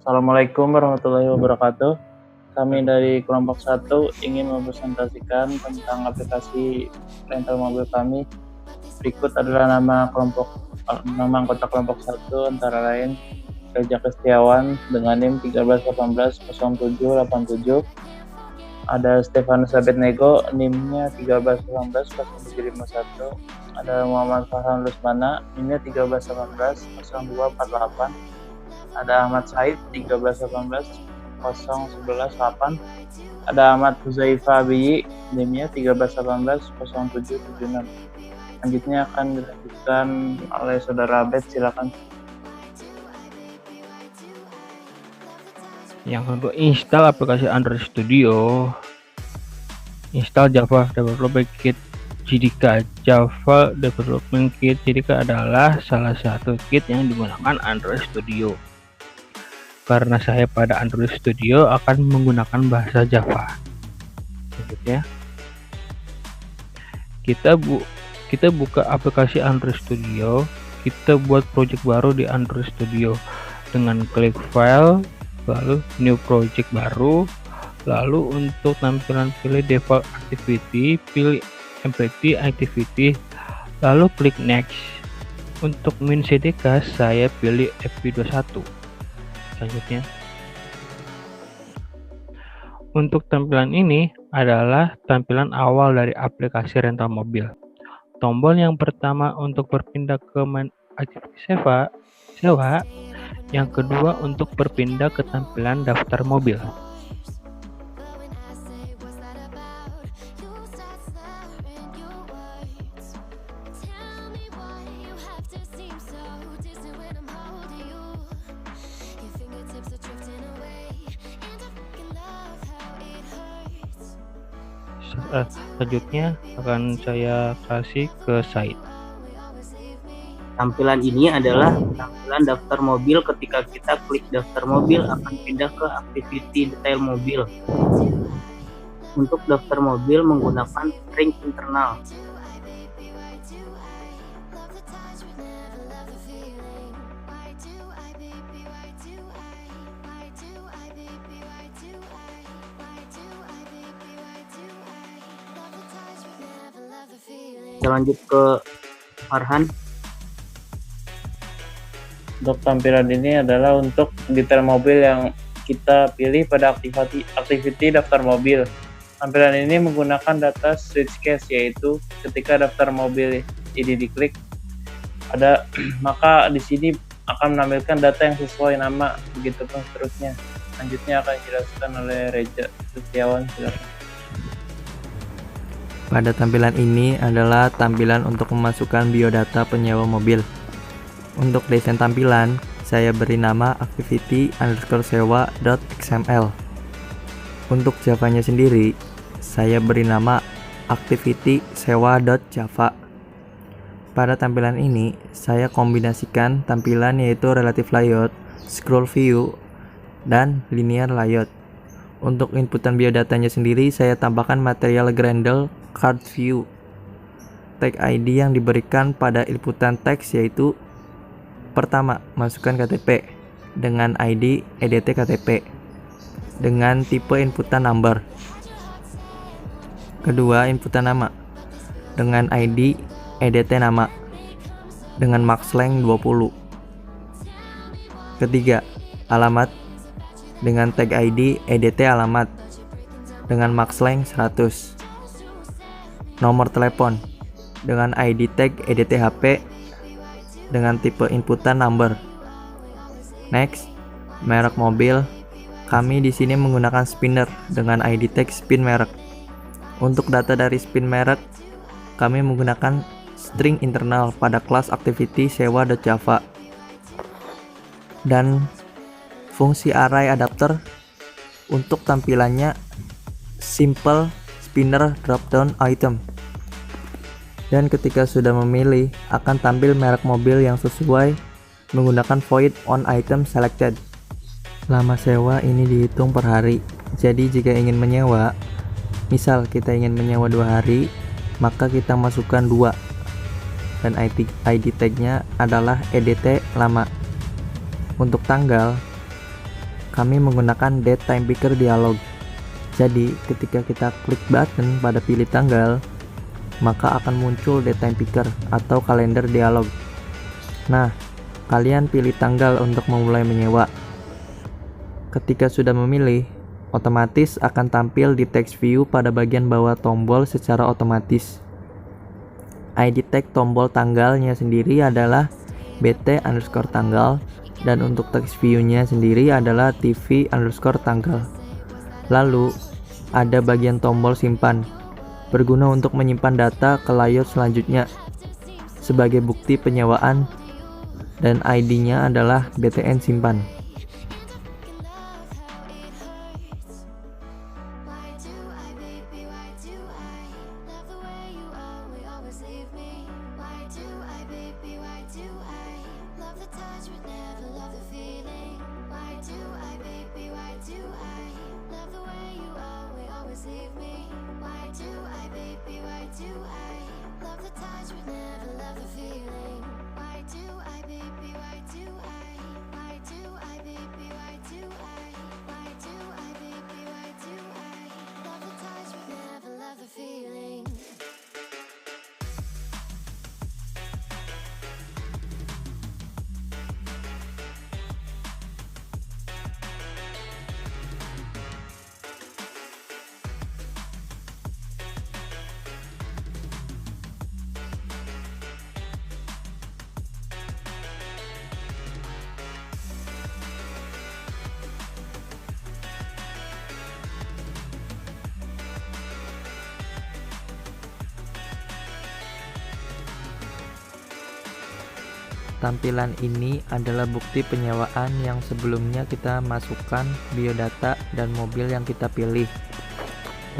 Assalamualaikum warahmatullahi wabarakatuh. Kami dari kelompok 1 ingin mempresentasikan tentang aplikasi rental mobil kami. Berikut adalah nama anggota kelompok 1 antara lain Reza Kristiawan dengan NIM 13180787. Ada Stefanus Abednego, NIM-nya 13180751. Ada Muhammad Farhan Lusmana, NIM-nya 13180248. Ada Ahmad Said 13180118. Ada Ahmad Huzaifa Abiyi, NIM-nya 13180776. Selanjutnya akan dilanjutkan oleh Saudara Abed, silakan. Yang kedua, install aplikasi Android Studio. Install Java Development Kit JDK. Java Development Kit JDK adalah salah satu kit yang digunakan Android Studio. Karena saya pada Android Studio akan menggunakan bahasa Java. Selanjutnya, kita buka aplikasi Android Studio. Kita buat project baru di Android Studio dengan klik file, lalu new project baru, lalu untuk tampilan pilih default activity, pilih empty activity, lalu klik next. Untuk min CDK saya pilih FP21. Selanjutnya, untuk tampilan ini adalah tampilan awal dari aplikasi rental mobil. Tombol yang pertama untuk berpindah ke aktivitas sewa, yang kedua untuk berpindah ke tampilan daftar mobil. Selanjutnya akan saya kasih ke site. Tampilan ini adalah tampilan daftar mobil. Ketika kita klik daftar mobil akan pindah ke activity detail mobil. Untuk daftar mobil menggunakan string internal. Kita lanjut ke Farhan. Untuk tampilan ini adalah untuk detail mobil yang kita pilih pada activity daftar mobil. Tampilan ini menggunakan data switch case, yaitu ketika daftar mobil ini diklik, maka di sini akan menampilkan data yang sesuai nama, begitu pun seterusnya. Selanjutnya akan dijelaskan oleh Reza Kristiawan, silakan. Pada tampilan ini adalah tampilan untuk memasukkan biodata penyewa mobil. Untuk desain tampilan, saya beri nama activity_sewa.xml. Untuk Java-nya sendiri, saya beri nama activity_sewa.java. Pada tampilan ini, saya kombinasikan tampilan yaitu relative layout, scroll view, dan linear layout. Untuk inputan biodatanya sendiri, saya tambahkan material Grendel Card View. Tag ID yang diberikan pada inputan teks yaitu: pertama, masukkan KTP dengan ID EDT KTP dengan tipe inputan number. Kedua, inputan nama dengan ID EDT nama dengan max length 20. Ketiga, alamat dengan tag ID EDT alamat dengan max length 100. Nomor telepon dengan ID tag EDT HP dengan tipe inputan number. Next, merek mobil. Kami di sini menggunakan spinner dengan ID tag spin merek. Untuk data dari spin merek, kami menggunakan string internal pada kelas activity sewa.java dan fungsi array adapter. Untuk tampilannya simple spinner dropdown item. Dan ketika sudah memilih, akan tampil merek mobil yang sesuai menggunakan void on item selected. Lama sewa ini dihitung per hari. Jadi jika ingin menyewa, misal kita ingin menyewa 2 hari, maka kita masukkan 2 dan ID tag-nya adalah EDT lama. Untuk tanggal, kami menggunakan date time picker dialog. Jadi ketika kita klik button pada pilih tanggal, maka akan muncul date time picker atau kalender dialog. Nah, kalian pilih tanggal untuk memulai menyewa. Ketika sudah memilih, otomatis akan tampil di text view pada bagian bawah tombol secara otomatis. ID tag tombol tanggalnya sendiri adalah bt_tanggal, dan untuk text view-nya sendiri adalah tv_tanggal. Lalu, ada bagian tombol simpan, berguna untuk menyimpan data ke layout selanjutnya sebagai bukti penyewaan, dan ID-nya adalah btn simpan. Tampilan ini adalah bukti penyewaan yang sebelumnya kita masukkan biodata dan mobil yang kita pilih.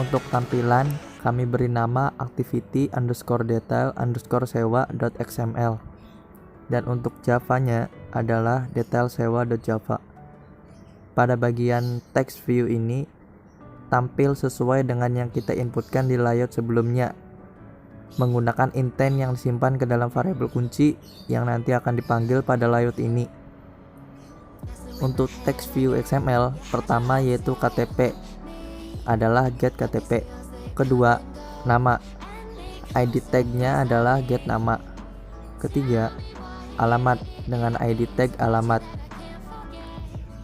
Untuk tampilan, kami beri nama activity_detail_sewa.xml, dan untuk Java-nya adalah detailsewa.java. Pada bagian text view ini tampil sesuai dengan yang kita inputkan di layout sebelumnya, menggunakan intent yang disimpan ke dalam variabel kunci yang nanti akan dipanggil pada layout ini. Untuk text view XML, pertama yaitu KTP adalah get KTP, kedua nama, ID tag-nya adalah get nama, ketiga alamat dengan ID tag alamat,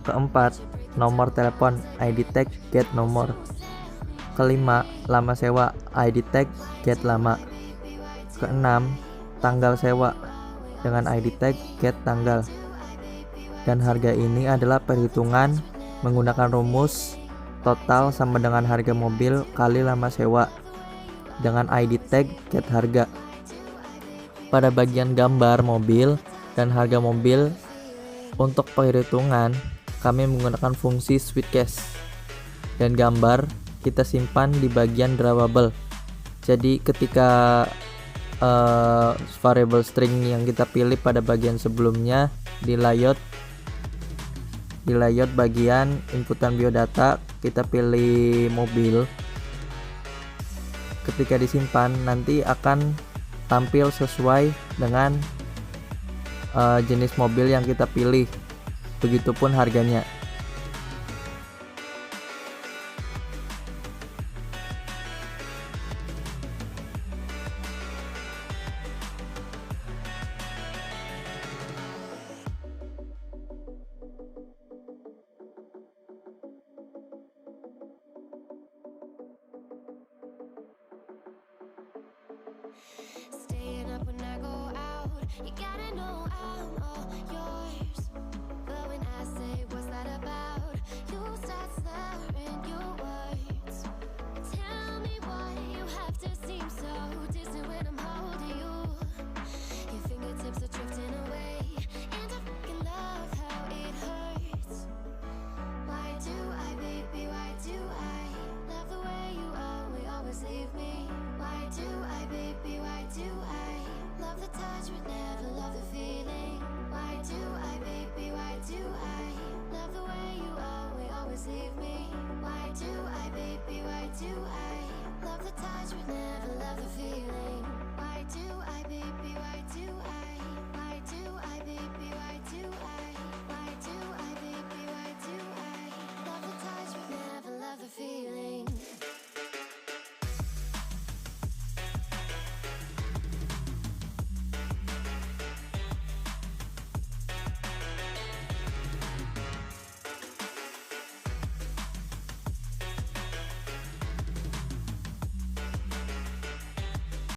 keempat nomor telepon, ID tag get nomor, kelima lama sewa, ID tag get lama, keenam tanggal sewa dengan ID tag get tanggal, dan harga ini adalah perhitungan menggunakan rumus total sama dengan harga mobil kali lama sewa dengan ID tag get harga. Pada bagian gambar mobil dan harga mobil, untuk perhitungan kami menggunakan fungsi switchcase, dan gambar kita simpan di bagian drawable. Jadi ketika variable string yang kita pilih pada bagian sebelumnya di layout bagian inputan biodata kita pilih mobil, ketika disimpan nanti akan tampil sesuai dengan jenis mobil yang kita pilih, begitupun harganya. Staying up when I go out, you gotta know I'm all yours. But when I say what's that about?